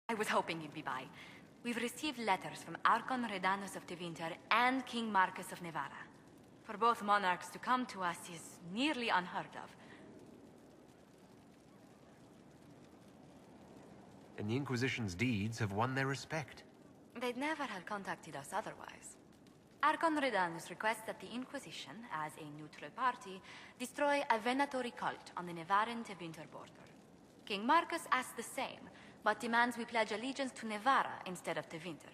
I was hoping you'd be by. We've received letters from Archon Redanus of Tevinter and King Marcus of Nevada. For both monarchs to come to us is nearly unheard of. And the Inquisition's deeds have won their respect. They'd never have contacted us otherwise. Archon Redanus requests that the Inquisition, as a neutral party, destroy a venatory cult on the Nevaran-Tevinter border. King Marcus asks the same, but demands we pledge allegiance to Nevara instead of Tevinter.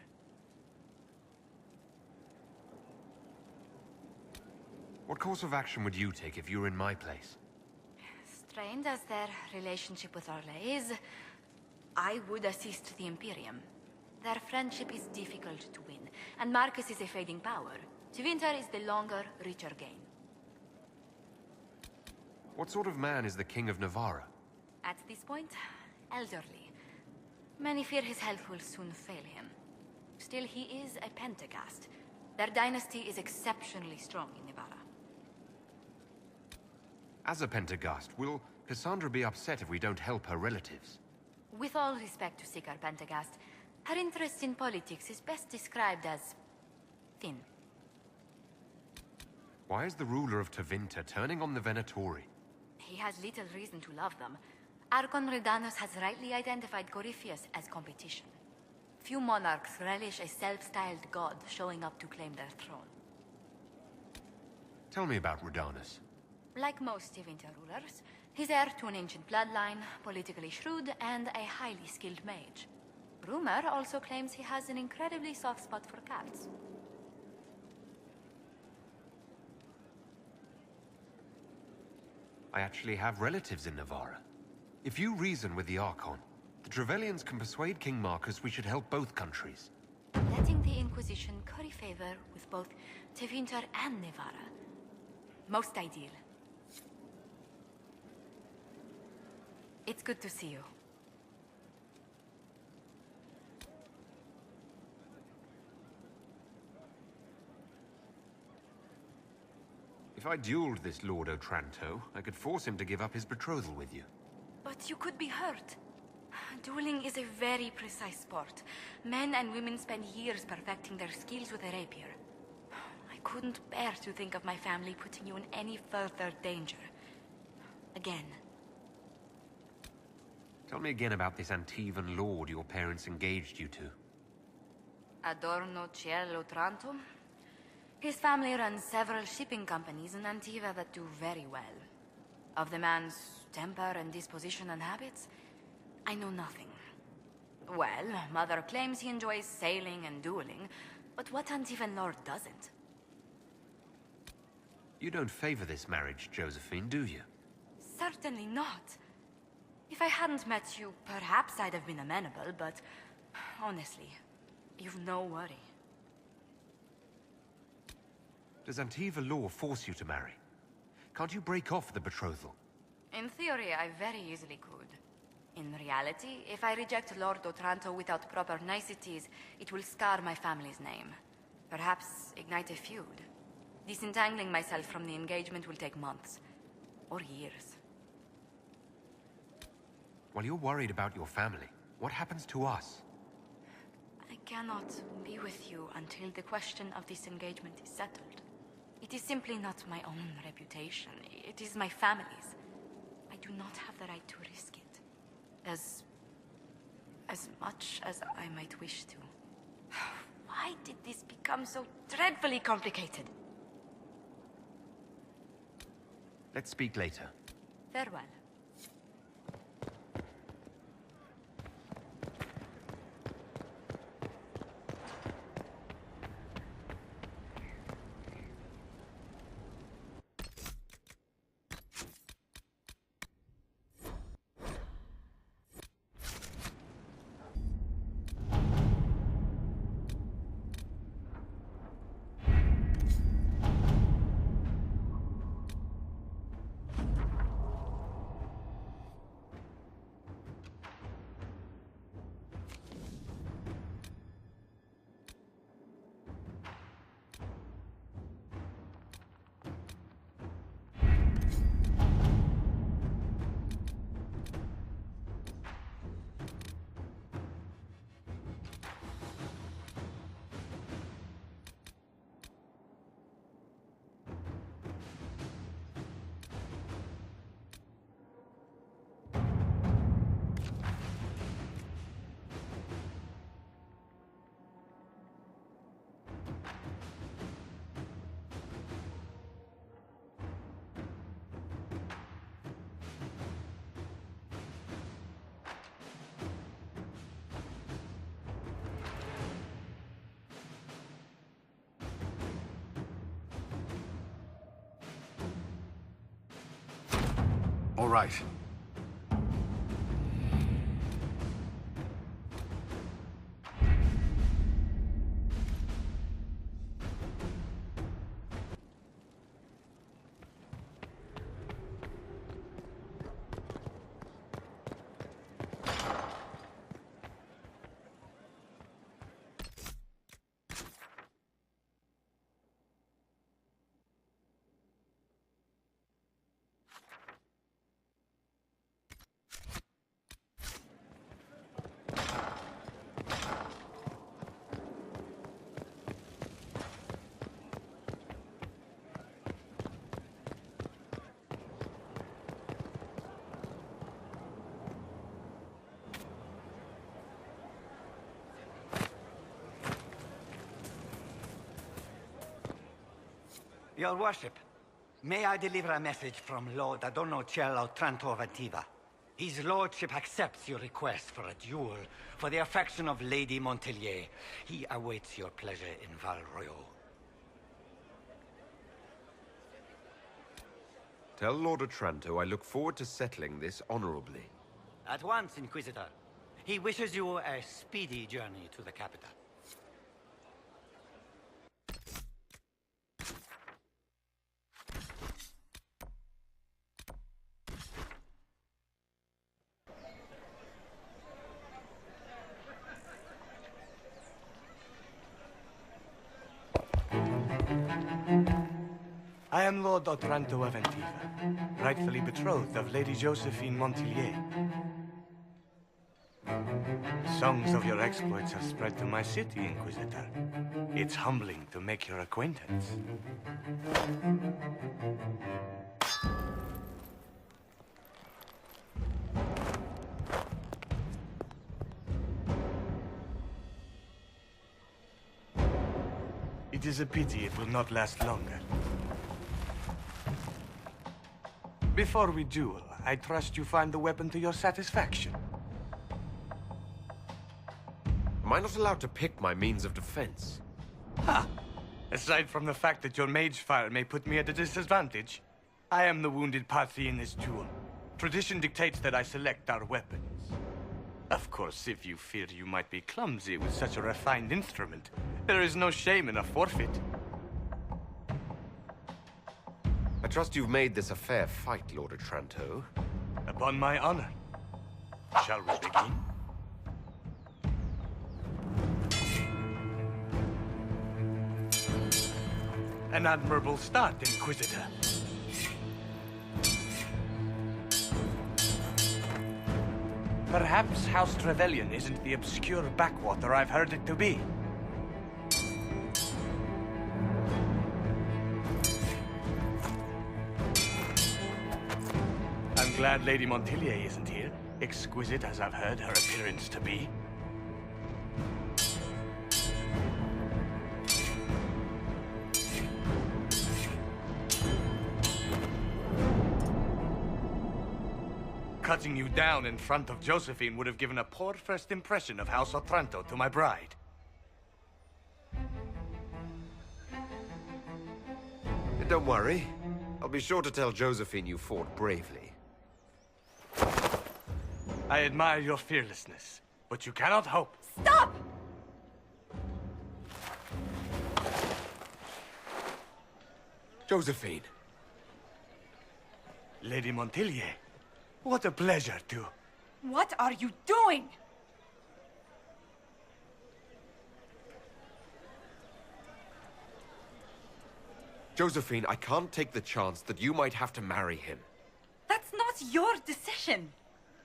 What course of action would you take if you were in my place? Strained as their relationship with Orlais is, I would assist the Imperium. Their friendship is difficult to win, and Marcus is a fading power. Tevinter is the longer, richer gain. What sort of man is the King of Navarra? At this point, elderly. Many fear his health will soon fail him. Still, he is a Pentagast. Their dynasty is exceptionally strong in Navarra. As a Pentagast, will Cassandra be upset if we don't help her relatives? With all respect to Sikar Pentagast, her interest in politics is best described as thin. Why is the ruler of Tevinter turning on the Venatori? He has little reason to love them. Archon Redanus has rightly identified Corypheus as competition. Few monarchs relish a self-styled god showing up to claim their throne. Tell me about Redanus. Like most Tevinter rulers, he's heir to an ancient bloodline, politically shrewd, and a highly skilled mage. Rumor also claims he has an incredibly soft spot for cats. I actually have relatives in Navarra. If you reason with the Archon, the Trevellians can persuade King Marcus we should help both countries. Letting the Inquisition curry favor with both Tevinter and Nevada. Most ideal. It's good to see you. If I dueled this Lord Otranto, I could force him to give up his betrothal with you. But you could be hurt. Dueling is a very precise sport. Men and women spend years perfecting their skills with a rapier. I couldn't bear to think of my family putting you in any further danger. Again. Tell me again about this Antivan lord your parents engaged you to. Adorno Ciel Otranto? His family runs several shipping companies in Antiva that do very well. Of the man's temper and disposition and habits, I know nothing. Well, Mother claims he enjoys sailing and dueling, but what Antivan lord doesn't? You don't favor this marriage, Josephine, do you? Certainly not. If I hadn't met you, perhaps I'd have been amenable, but honestly, you've no worry. Does Antiva law force you to marry? Can't you break off the betrothal? In theory, I very easily could. In reality, if I reject Lord Otranto without proper niceties, it will scar my family's name. Perhaps ignite a feud. Disentangling myself from the engagement will take months. Or years. While you're worried about your family, what happens to us? I cannot be with you until the question of this engagement is settled. It is simply not my own reputation. It is my family's. I do not have the right to risk it. As much as I might wish to. Why did this become so dreadfully complicated? Let's speak later. Farewell. All right. Your worship, may I deliver a message from Lord Adorno Cielo Tranto Ventiva? His lordship accepts your request for a duel for the affection of Lady Montelier. He awaits your pleasure in Val Royal. Tell Lord Otranto I look forward to settling this honorably. At once, Inquisitor. He wishes you a speedy journey to the capital. I am Lord Otranto Aventiva, rightfully betrothed of Lady Josephine Montelier. Songs of your exploits have spread to my city, Inquisitor. It's humbling to make your acquaintance. It is a pity it will not last longer. Before we duel, I trust you find the weapon to your satisfaction. Am I not allowed to pick my means of defense? Ha! Aside from the fact that your mage fire may put me at a disadvantage, I am the wounded party in this duel. Tradition dictates that I select our weapons. Of course, if you fear you might be clumsy with such a refined instrument, there is no shame in a forfeit. I trust you've made this a fair fight, Lord Otranto. Upon my honor. Shall we begin? An admirable start, Inquisitor. Perhaps House Trevelyan isn't the obscure backwater I've heard it to be. I'm glad Lady Montelier isn't here, exquisite as I've heard her appearance to be. Cutting you down in front of Josephine would have given a poor first impression of House Otranto to my bride. Don't worry. I'll be sure to tell Josephine you fought bravely. I admire your fearlessness, but you cannot hope. Stop! Josephine! Lady Montelier, what a pleasure to... What are you doing? Josephine, I can't take the chance that you might have to marry him. That's not your decision.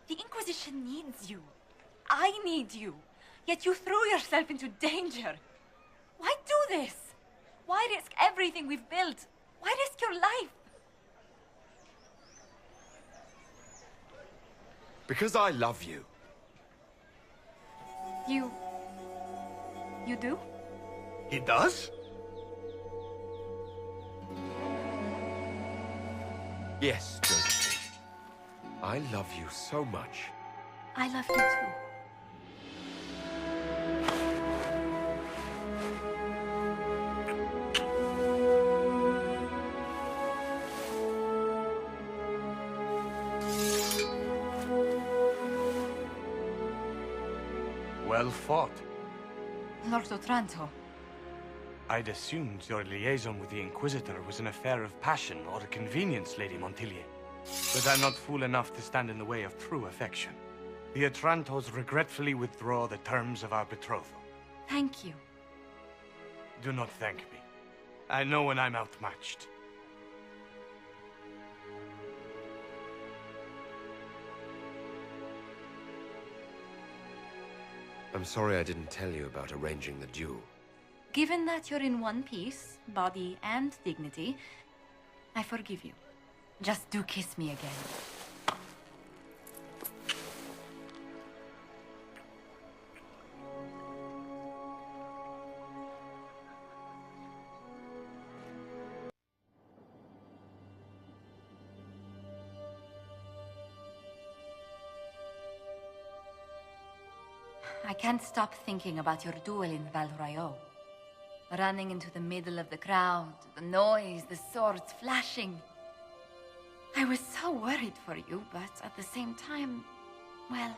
The Inquisition needs you. I need you. Yet you threw yourself into danger. Why do this? Why risk everything we've built? Why risk your life? Because I love you. You do? He does? Yes, Josephine. I love you so much. I love you too. Well fought. Lord Otranto. I'd assumed your liaison with the Inquisitor was an affair of passion or convenience, Lady Montilyet. But I'm not fool enough to stand in the way of true affection. The Otrantos regretfully withdraw the terms of our betrothal. Thank you. Do not thank me. I know when I'm outmatched. I'm sorry I didn't tell you about arranging the duel. Given that you're in one piece, body and dignity, I forgive you. Just do kiss me again. I can't stop thinking about your duel in Val Royeaux. Running into the middle of the crowd, the noise, the swords flashing. I was so worried for you, but at the same time, well,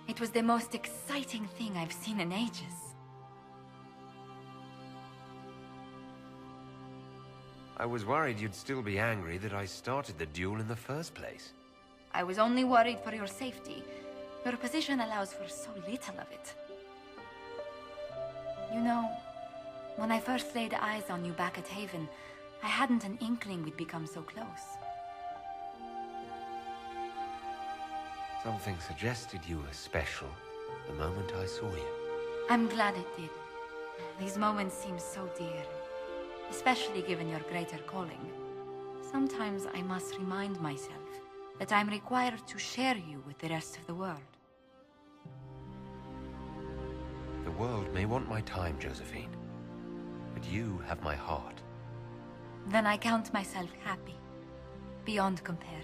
it was the most exciting thing I've seen in ages. I was worried you'd still be angry that I started the duel in the first place. I was only worried for your safety. Your position allows for so little of it. You know, when I first laid eyes on you back at Haven, I hadn't an inkling we'd become so close. Something suggested you were special the moment I saw you. I'm glad it did. These moments seem so dear, especially given your greater calling. Sometimes I must remind myself that I'm required to share you with the rest of the world. The world may want my time, Josephine, but you have my heart. Then I count myself happy, beyond compare.